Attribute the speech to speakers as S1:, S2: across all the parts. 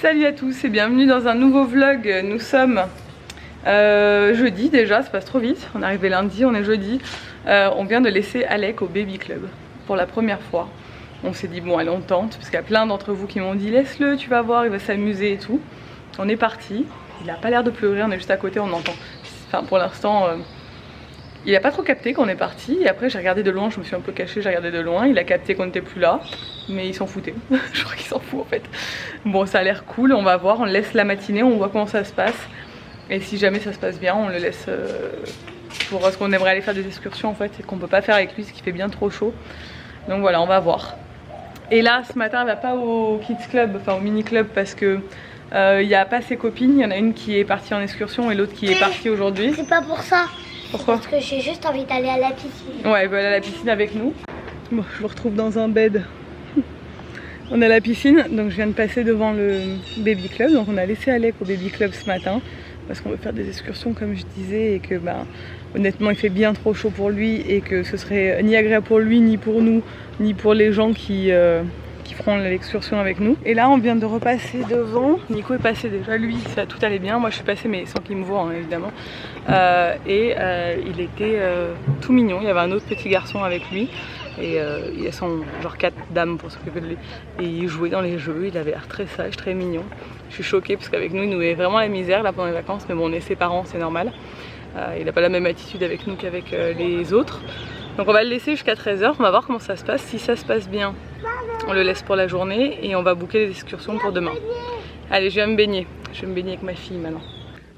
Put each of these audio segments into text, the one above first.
S1: Salut à tous et bienvenue dans un nouveau vlog. Nous sommes jeudi déjà, ça passe trop vite. On est arrivé lundi, on est jeudi. On vient de laisser Alec au baby club pour la première fois. On s'est dit bon allez on tente parce qu'il y a plein d'entre vous qui m'ont dit laisse-le, tu vas voir, il va s'amuser et tout. On est parti, il a pas l'air de pleurer, on est juste à côté, on entend. Enfin pour l'instant il a pas trop capté qu'on est parti. Et après j'ai regardé de loin, je me suis un peu cachée, j'ai regardé de loin. Il a capté qu'on n'était plus là, mais il s'en foutait. Je crois qu'il s'en fout en fait. Bon ça a l'air cool, on va voir, on laisse la matinée, on voit comment ça se passe. Et si jamais ça se passe bien, on le laisse pour ce qu'on aimerait aller faire des excursions en fait. Et qu'on peut pas faire avec lui, parce qu'il fait bien trop chaud. Donc voilà, on va voir. Et là ce matin elle va pas au kids club, enfin au mini club parce que il n'y a pas ses copines. Il y en a une qui est partie en excursion et l'autre qui est partie aujourd'hui.
S2: C'est pas pour ça.
S1: Pourquoi?
S2: Parce que j'ai juste envie d'aller à la piscine.
S1: Ouais, elle veut aller à la piscine avec nous. Bon, je vous retrouve dans un bed. On est à la piscine, donc je viens de passer devant le baby club. Donc on a laissé Alec au baby club ce matin parce qu'on veut faire des excursions comme je disais et que honnêtement il fait bien trop chaud pour lui et que ce serait ni agréable pour lui, ni pour nous, ni pour les gens qui feront l'excursion avec nous. Et là on vient de repasser devant. Nico est passé déjà, lui ça tout allait bien. Moi je suis passée mais sans qu'il me voie hein, évidemment. Il était tout mignon. Il y avait un autre petit garçon avec lui. Et il y a son genre 4 dames pour s'occuper de lui. Et il jouait dans les jeux, il avait l'air très sage, très mignon. Je suis choquée parce qu'avec nous il nous met vraiment la misère là pendant les vacances. Mais bon on est ses parents, c'est normal. Il n'a pas la même attitude avec nous qu'avec les autres. Donc on va le laisser jusqu'à 13 h, on va voir comment ça se passe. Si ça se passe bien, on le laisse pour la journée et on va booker les excursions pour demain. Allez, je vais me baigner. Je vais me baigner avec ma fille maintenant.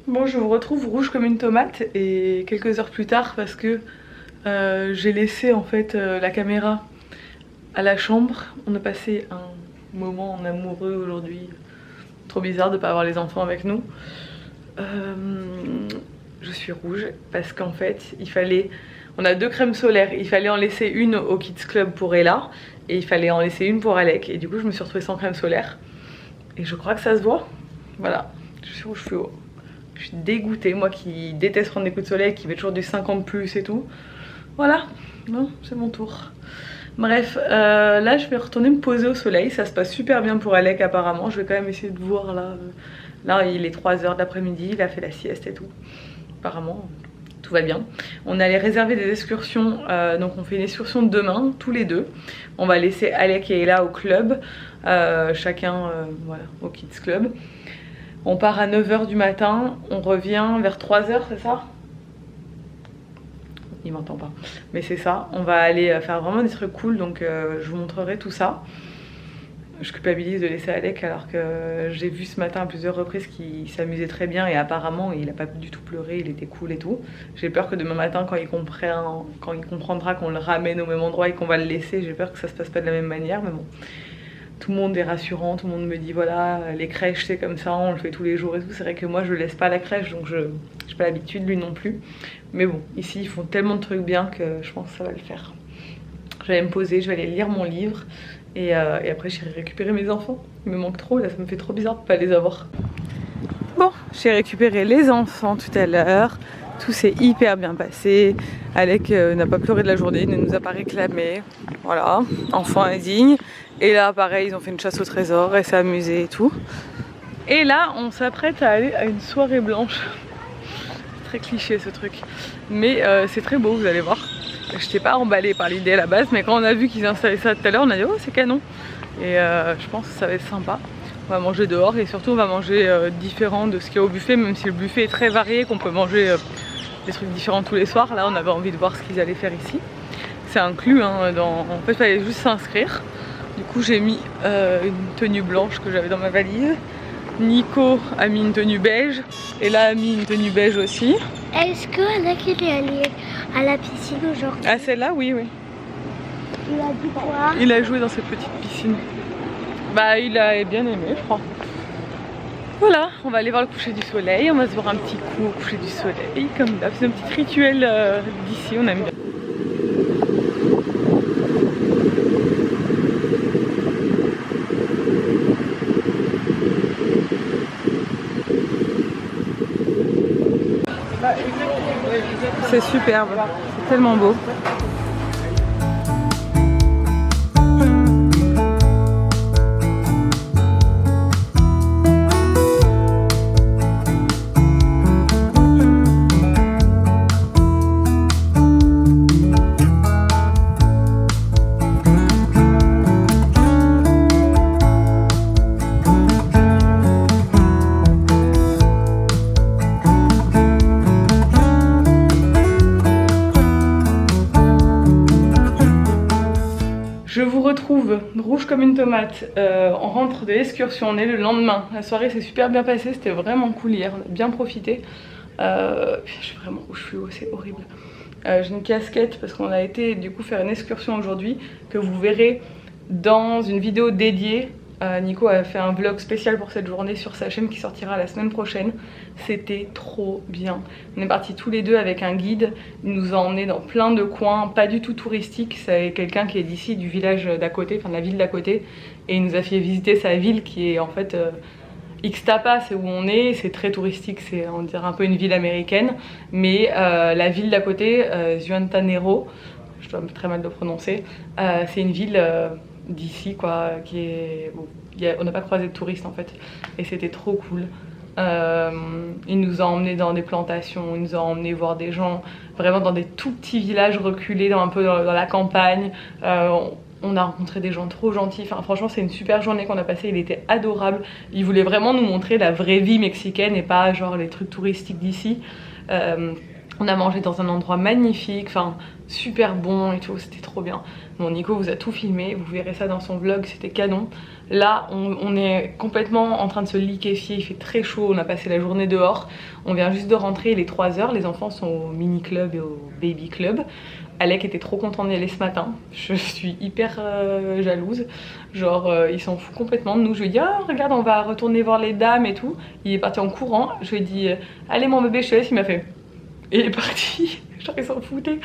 S1: Bon, je vous retrouve rouge comme une tomate et quelques heures plus tard parce que j'ai laissé en fait la caméra à la chambre. On a passé un moment en amoureux aujourd'hui. Trop bizarre de ne pas avoir les enfants avec nous. Je suis rouge parce qu'en fait il fallait... On a 2 crèmes solaires, il fallait en laisser une au Kids Club pour Ella et il fallait en laisser une pour Alec. Et du coup je me suis retrouvée sans crème solaire. Et je crois que ça se voit. Voilà, je suis rouge fluo. Je suis dégoûtée, moi qui déteste prendre des coups de soleil, qui met toujours du 50+ et tout. Voilà, non, c'est mon tour. Bref, là je vais retourner me poser au soleil. Ça se passe super bien pour Alec apparemment. Je vais quand même essayer de voir là. Là il est 3 h de l'après-midi, il a fait la sieste et tout. Apparemment... tout va bien. On allait réserver des excursions, donc on fait une excursion demain, tous les deux. On va laisser Alec et Ella au club, chacun voilà, au Kids Club. On part à 9 h du matin, on revient vers 3 h, c'est ça? Il m'entend pas, mais c'est ça. On va aller faire vraiment des trucs cool, donc je vous montrerai tout ça. Je culpabilise de laisser Alec alors que j'ai vu ce matin à plusieurs reprises qu'il s'amusait très bien et apparemment il n'a pas du tout pleuré, il était cool et tout. J'ai peur que demain matin quand il comprendra qu'on le ramène au même endroit et qu'on va le laisser, j'ai peur que ça se passe pas de la même manière, mais bon. Tout le monde est rassurant, tout le monde me dit voilà les crèches c'est comme ça, on le fait tous les jours et tout. C'est vrai que moi je le laisse pas à la crèche donc je n'ai pas l'habitude, lui non plus. Mais bon, ici ils font tellement de trucs bien que je pense que ça va le faire. Je vais me poser, je vais aller lire mon livre. Et après j'irai récupérer mes enfants. Il me manque trop là, ça me fait trop bizarre de pas les avoir. Bon, j'ai récupéré les enfants tout à l'heure. Tout s'est hyper bien passé. Alec n'a pas pleuré de la journée, il ne nous a pas réclamé. Voilà, enfant indigne. Et là pareil, ils ont fait une chasse au trésor et s'est amusé et tout. Et là on s'apprête à aller à une soirée blanche. C'est très cliché ce truc. Mais c'est très beau, vous allez voir. Je n'étais pas emballée par l'idée à la base, mais quand on a vu qu'ils installaient ça tout à l'heure, on a dit oh c'est canon. Et je pense que ça va être sympa. On va manger dehors et surtout on va manger différent de ce qu'il y a au buffet, même si le buffet est très varié, qu'on peut manger des trucs différents tous les soirs. Là on avait envie de voir ce qu'ils allaient faire ici. C'est inclus, hein, en fait il fallait juste s'inscrire. Du coup j'ai mis une tenue blanche que j'avais dans ma valise. Nico a mis une tenue beige et là a mis une tenue beige aussi.
S2: Est-ce que Alec est allé à la piscine aujourd'hui?
S1: Ah celle-là oui.
S2: Il a dit quoi?
S1: Il a joué dans cette petite piscine. Bah il a bien aimé je crois. Voilà, on va aller voir le coucher du soleil, on va se voir un petit coup au coucher du soleil comme d'hab. C'est un petit rituel d'ici, on aime bien. C'est superbe, c'est tellement beau. retrouve rouge comme une tomate. On rentre de l'excursion, on est le lendemain. La soirée s'est super bien passée, c'était vraiment cool hier, on a bien profité. Je suis vraiment au cheveux, c'est horrible. J'ai une casquette parce qu'on a été du coup faire une excursion aujourd'hui que vous verrez dans une vidéo dédiée. Nico a fait un vlog spécial pour cette journée sur sa chaîne qui sortira la semaine prochaine. C'était trop bien. On est partis tous les deux avec un guide. Il nous a emmenés dans plein de coins, pas du tout touristiques. C'est quelqu'un qui est d'ici, du village d'à côté, enfin de la ville d'à côté. Et il nous a fait visiter sa ville qui est en fait Ixtapa, c'est où on est. C'est très touristique, c'est on dirait un peu une ville américaine. Mais la ville d'à côté, Zihuatanejo, je dois très mal le prononcer, c'est une ville... d'ici quoi, qui est... on n'a pas croisé de touristes en fait et c'était trop cool. Il nous a emmenés dans des plantations, il nous a emmenés voir des gens vraiment dans des tout petits villages reculés, un peu dans la campagne. On a rencontré des gens trop gentils, enfin, franchement c'est une super journée qu'on a passée, il était adorable. Il voulait vraiment nous montrer la vraie vie mexicaine et pas genre les trucs touristiques d'ici. On a mangé dans un endroit magnifique, enfin super bon et tout, c'était trop bien. Bon, Nico vous a tout filmé, vous verrez ça dans son vlog, c'était canon. Là on est complètement en train de se liquéfier, il fait très chaud, on a passé la journée dehors. On vient juste de rentrer, il est 3 h, les enfants sont au mini club et au baby club. Alec était trop content d'y aller ce matin, je suis hyper jalouse. Genre il s'en fout complètement de nous, je lui ai dit ah regarde on va retourner voir les dames et tout. Il est parti en courant, je lui ai dit allez mon bébé je te laisse, il m'a fait... Et il est parti, genre il s'en foutait.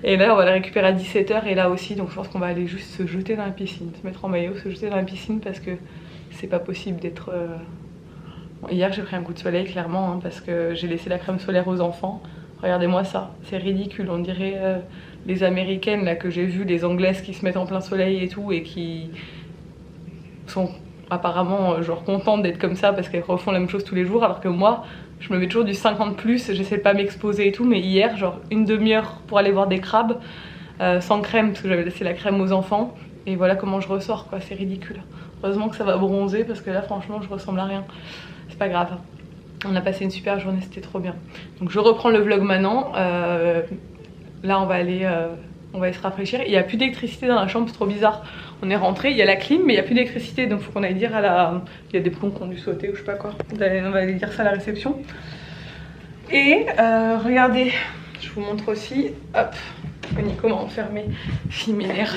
S1: Et là on va le récupérer à 17 h et là aussi, donc je pense qu'on va aller juste se jeter dans la piscine, se mettre en maillot, se jeter dans la piscine parce que c'est pas possible d'être... Bon, hier j'ai pris un coup de soleil clairement hein, parce que j'ai laissé la crème solaire aux enfants. Regardez-moi ça, c'est ridicule, on dirait les américaines là que j'ai vues, les anglaises qui se mettent en plein soleil et tout et qui sont apparemment genre contentes d'être comme ça parce qu'elles refont la même chose tous les jours alors que moi... Je me mets toujours du 50+, j'essaie de pas m'exposer et tout, mais hier, genre une demi-heure pour aller voir des crabes, sans crème, parce que j'avais laissé la crème aux enfants, et voilà comment je ressors, quoi, c'est ridicule. Heureusement que ça va bronzer, parce que là, franchement, je ressemble à rien. C'est pas grave. On a passé une super journée, c'était trop bien. Donc je reprends le vlog maintenant. Là, on va aller se rafraîchir. Il n'y a plus d'électricité dans la chambre, c'est trop bizarre. On est rentré, il y a la clim, mais il n'y a plus d'électricité, donc il faut qu'on aille dire à la... Il y a des plombs qui ont dû sauter ou je sais pas quoi. On va aller dire ça à la réception. Et regardez, je vous montre aussi. Hop, Nico m'a enfermé, fille minère.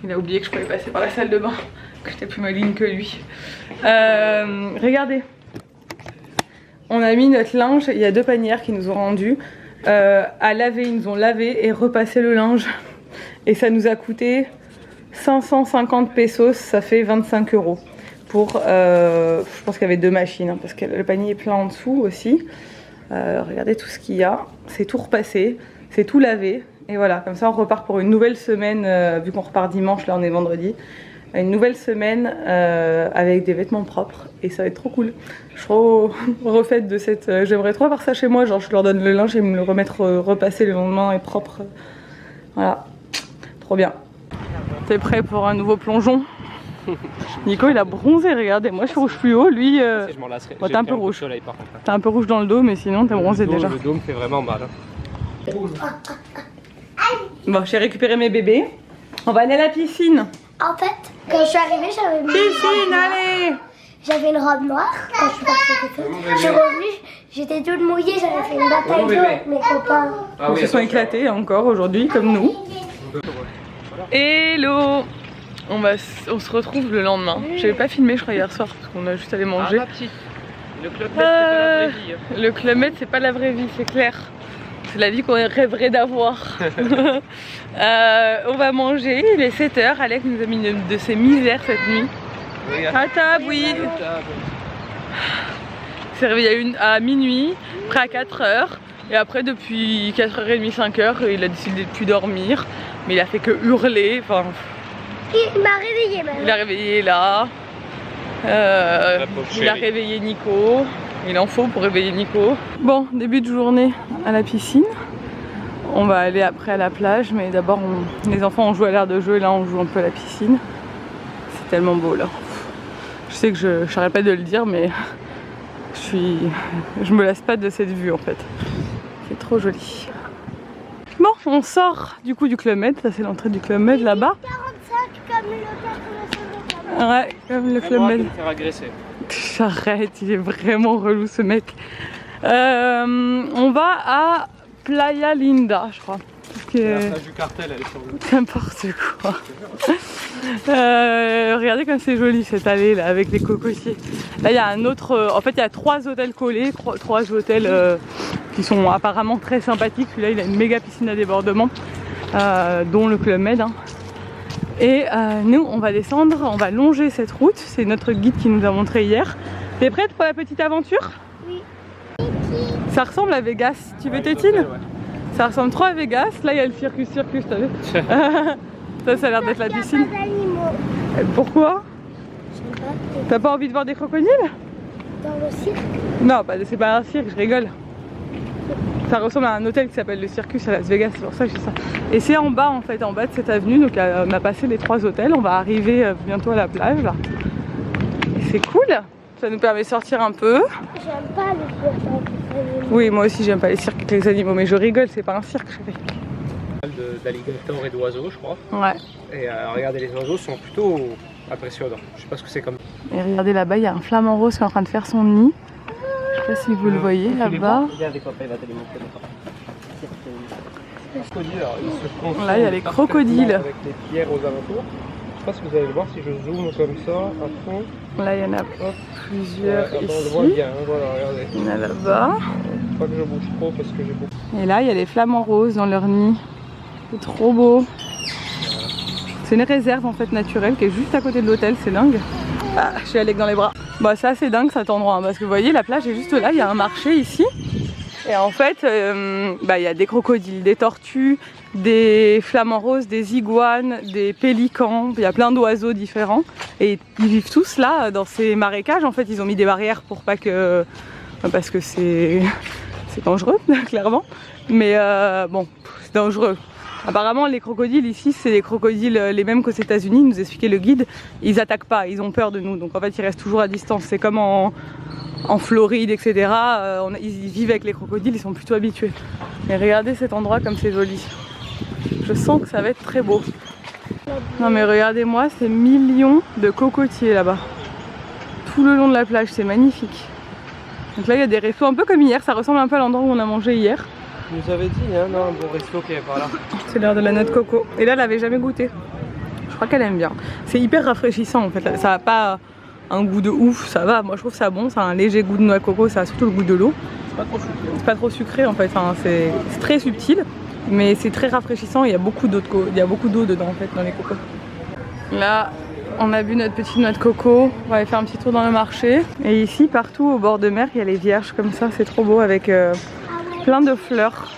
S1: Il a oublié que je pouvais passer par la salle de bain, que j'étais plus maligne que lui. Regardez, on a mis notre linge, il y a 2 panières qui nous ont rendu. À laver, ils nous ont lavé et repassé le linge. Et ça nous a coûté 550 pesos, ça fait 25 € pour, je pense qu'il y avait 2 machines, hein, parce que le panier est plein en dessous aussi. Regardez tout ce qu'il y a, c'est tout repassé, c'est tout lavé. Et voilà, comme ça on repart pour une nouvelle semaine, vu qu'on repart dimanche, là on est vendredi. Une nouvelle semaine avec des vêtements propres et ça va être trop cool. Je suis trop refaite de cette... J'aimerais trop avoir ça chez moi, genre je leur donne le linge et me le remettre repassé le lendemain et propre. Voilà, trop bien. T'es prêt pour un nouveau plongeon? Nico il a bronzé, regardez, moi je suis rouge fluo, lui bon, t'es un peu rouge. T'es un peu rouge dans le dos mais sinon t'es bronzé déjà.
S3: Le dos me fait vraiment mal.
S1: Bon, j'ai récupéré mes bébés. On va aller à la piscine.
S2: En fait, quand je suis arrivée, j'avais mis...
S1: Piscine, allez!
S2: J'avais une robe noire quand je suis partie au feu. Je suis revenue, j'étais toute mouillée, j'avais fait une bataille d'eau avec mes copains.
S1: Ils se sont éclatés encore aujourd'hui, comme nous. Hello! On se retrouve le lendemain. J'avais pas filmé, je crois, hier soir, parce qu'on a juste allé manger.
S3: Le Club Med, c'est pas la vraie vie.
S1: Le Club Med, c'est pas la vraie vie, c'est clair. C'est la vie qu'on rêverait d'avoir. On va manger, il est 7 h. Alec nous a mis une de ses misères cette nuit. À table, oui. Il s'est réveillé à minuit, après à 4 h. Et après, depuis 4h30, 5 h, il a décidé de plus dormir. Mais il a fait que hurler. Enfin,
S2: il m'a réveillé même.
S1: Il a réveillé là. Il a réveillé Nico. Il en faut pour réveiller Nico. Bon, début de journée à la piscine. On va aller après à la plage, mais d'abord les enfants ont joué à l'air de jeu et là on joue un peu à la piscine. C'est tellement beau là. Je sais que je n'arrête pas de le dire, mais je me lasse pas de cette vue en fait. C'est trop joli. Bon, on sort du coup du Club Med, ça c'est l'entrée du Club Med là-bas. Ouais, comme le Club Med.
S3: Faire agresser.
S1: J'arrête, il est vraiment relou ce mec. On va à Playa Linda, je crois.
S3: La plage du cartel, elle est sur le...
S1: N'importe quoi. Regardez comme c'est joli cette allée là avec les cocotiers. Là il y a un autre, en fait il y a 3 hôtels collés, 3 hôtels qui sont apparemment très sympathiques. Celui-là il a une méga piscine à débordement, dont le Club Med. Hein. Et nous on va descendre, on va longer cette route. C'est notre guide qui nous a montré hier. T'es prête pour la petite aventure?
S2: Oui.
S1: Ça ressemble à Vegas. Tu veux tétine? Ça ressemble trop à Vegas. Là il y a le circus, t'as vu? Ça a l'air d'être la piscine. Pourquoi?
S2: Je sais pas.
S1: T'as pas envie de voir des crocodiles?
S2: Dans le cirque?
S1: Non, bah, c'est pas un cirque, je rigole. Ça ressemble à un hôtel qui s'appelle le Circus à Las Vegas, c'est pour ça que je dis ça. Et c'est en bas en fait, en bas de cette avenue. Donc on a passé les 3 hôtels. On va arriver bientôt à la plage là. Et c'est cool. Ça nous permet de sortir un peu.
S2: J'aime pas les cirques avec les animaux.
S1: Oui, moi aussi j'aime pas les cirques avec les animaux, mais je rigole, c'est pas un cirque, chérie.
S3: D'alligators et d'oiseaux, je crois.
S1: Ouais.
S3: Et regardez, les oiseaux sont plutôt impressionnants. Je sais pas ce que c'est comme.
S1: Et regardez là-bas, il y a un flamant rose qui est en train de faire son nid. Je sais pas si vous le voyez là-bas.
S3: Regardez, papa, il va te les montrer.
S1: Là, il y a les crocodiles.
S3: Avec les pierres aux alentours. Je sais pas si vous allez le voir si je zoome comme ça à fond.
S1: Là, il y en a plusieurs
S3: On le
S1: ici.
S3: voit bien, hein, voilà, regardez.
S1: Il y en a là-bas.
S3: Pas que je bouge trop parce que j'ai beaucoup.
S1: Et là, il y a les flamants roses dans leur nid. C'est trop beau. C'est une réserve en fait naturelle qui est juste à côté de l'hôtel, c'est dingue. Ah, j'ai Alec dans les bras. Bah ça c'est dingue cet endroit, hein, parce que vous voyez la plage est juste là, il y a un marché ici. Et en fait, il y a des crocodiles, des tortues, des flamants roses, des iguanes, des pélicans, il y a plein d'oiseaux différents. Et ils vivent tous là, dans ces marécages. En fait, ils ont mis des barrières pour pas que... parce que c'est dangereux, clairement. Mais bon, c'est dangereux. Apparemment, les crocodiles ici, c'est des crocodiles les mêmes qu'aux États-Unis, nous expliquait le guide. Ils attaquent pas, ils ont peur de nous. Donc en fait, ils restent toujours à distance. C'est comme en Floride, etc. Ils vivent avec les crocodiles, ils sont plutôt habitués. Et regardez cet endroit comme c'est joli. Je sens que ça va être très beau. Non mais regardez-moi ces millions de cocotiers là-bas. Tout le long de la plage, c'est magnifique. Donc là, il y a des restos un peu comme hier. Ça ressemble un peu à l'endroit où on a mangé hier.
S3: Vous nous avez dit, hein, non, un bon resto qui est par là.
S1: C'est l'heure de la noix de coco. Et là, elle n'avait jamais goûté. Je crois qu'elle aime bien. C'est hyper rafraîchissant en fait. Ça n'a pas un goût de ouf, ça va. Moi je trouve ça bon. Ça a un léger goût de noix de coco. Ça a surtout le goût de l'eau.
S3: C'est pas trop sucré.
S1: C'est pas trop sucré en fait. Enfin, c'est très subtil. Mais c'est très rafraîchissant. Il y a beaucoup d'eau dedans en fait dans les cocos. Là, on a bu notre petite noix de coco. On va aller faire un petit tour dans le marché. Et ici, partout au bord de mer, il y a les vierges comme ça. C'est trop beau avec plein de fleurs.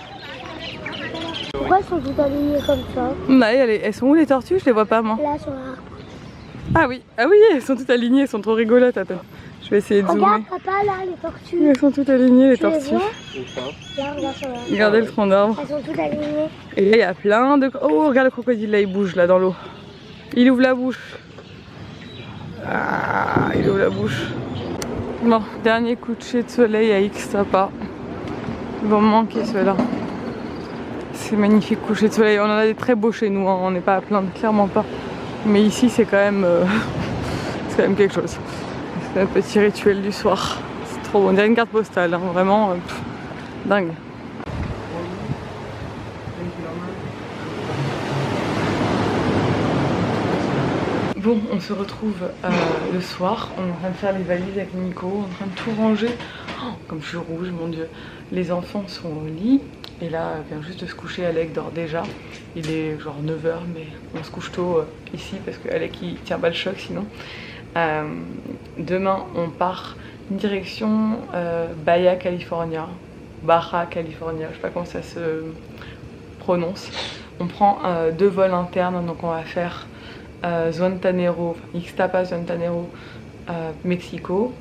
S2: Pourquoi elles sont toutes alignées comme ça?
S1: Là, elles sont où les tortues? Je les vois pas moi.
S2: Là sur l'arbre.
S1: Ah oui, elles sont toutes alignées, elles sont trop rigolotes. Attends, je vais essayer de zoomer.
S2: Regarde papa là, les tortues.
S1: Elles sont toutes alignées les
S2: Tu les
S1: tortues.
S2: vois? Là, regarde sur l'arbre.
S1: Regardez le tronc d'arbre.
S2: Elles sont toutes alignées.
S1: Et là, il y a plein de... Oh, regarde le crocodile là, il bouge là dans l'eau. Il ouvre la bouche. Ah, il ouvre la bouche. Bon, dernier coucher de soleil à Ixtapa. Ils vont me manquer ceux-là. C'est magnifique coucher de soleil. On en a des très beaux chez nous, hein. On n'est pas à plaindre, clairement pas. Mais ici, c'est quand même quelque chose. C'est un petit rituel du soir. C'est trop bon. On dirait une carte postale, hein. Vraiment dingue. Bon, on se retrouve le soir. On est en train de faire les valises avec Nico, en train de tout ranger. Oh, comme je suis rouge, mon Dieu. Les enfants sont au lit. Et là, vient juste de se coucher, Alec dort déjà. Il est genre 9h, mais on se couche tôt ici parce que Alec il tient pas le choc sinon. Demain, on part direction Baja California. Baja California, je sais pas comment ça se prononce. On prend 2 vols internes, donc on va faire Zuantanero, Ixtapa, Zuantanero, Mexico,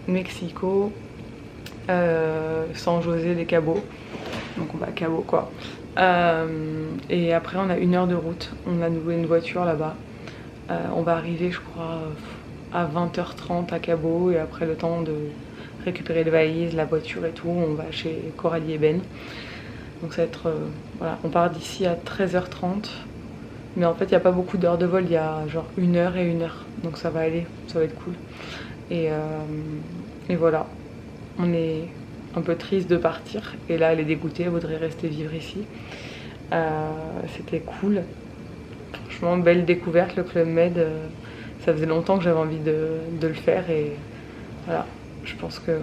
S1: San José des Cabos. Donc on va à Cabo quoi. Et après on a 1 heure de route. On a loué une voiture là-bas. On va arriver je crois à 20h30 à Cabo. Et après le temps de récupérer les valises, la voiture et tout, on va chez Coralie et Ben. Donc ça va être... voilà, on part d'ici à 13h30. Mais en fait il n'y a pas beaucoup d'heures de vol, il y a genre 1 heure et 1 heure. Donc ça va aller, ça va être cool. Et voilà, on est un peu triste de partir. Et là elle est dégoûtée, elle voudrait rester vivre ici. C'était cool. Franchement belle découverte le Club Med. Ça faisait longtemps que j'avais envie de le faire. Et voilà, je pense que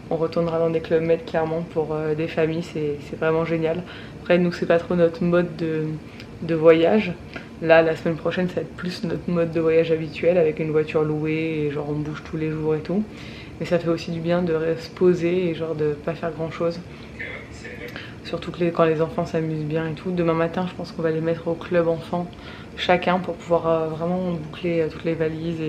S1: on retournera dans des Club Med clairement pour des familles, c'est vraiment génial. Après nous c'est pas trop notre mode de voyage. Là la semaine prochaine ça va être plus notre mode de voyage habituel avec une voiture louée et genre on bouge tous les jours et tout. Mais ça fait aussi du bien de se poser et genre de pas faire grand chose. Surtout que quand les enfants s'amusent bien et tout. Demain matin je pense qu'on va les mettre au club enfant chacun pour pouvoir vraiment boucler toutes les valises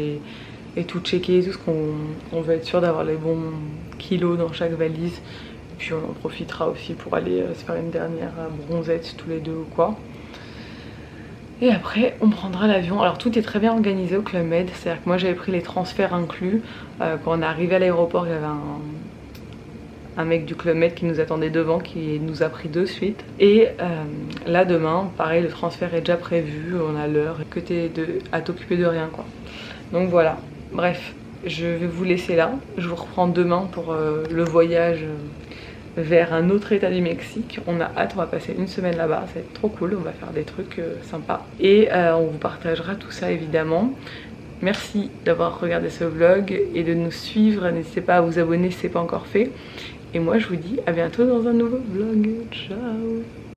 S1: et tout checker, tout ce qu'on veut être sûr d'avoir les bons kilos dans chaque valise. Et puis on en profitera aussi pour aller se faire une dernière bronzette tous les deux ou quoi. Et après on prendra l'avion. Alors tout est très bien organisé au Club Med, c'est-à-dire que moi j'avais pris les transferts inclus. Quand on est arrivé à l'aéroport il y avait un mec du Club Med qui nous attendait devant, qui nous a pris de suite. Et là demain, pareil, le transfert est déjà prévu, on a l'heure, que t'es à t'occuper de rien quoi. Donc voilà, bref, je vais vous laisser là. Je vous reprends demain pour le voyage vers un autre état du Mexique. On a hâte, on va passer une semaine là-bas, ça va être trop cool, on va faire des trucs sympas. Et on vous partagera tout ça évidemment. Merci d'avoir regardé ce vlog et de nous suivre. N'hésitez pas à vous abonner si ce n'est pas encore fait. Et moi je vous dis à bientôt dans un nouveau vlog. Ciao!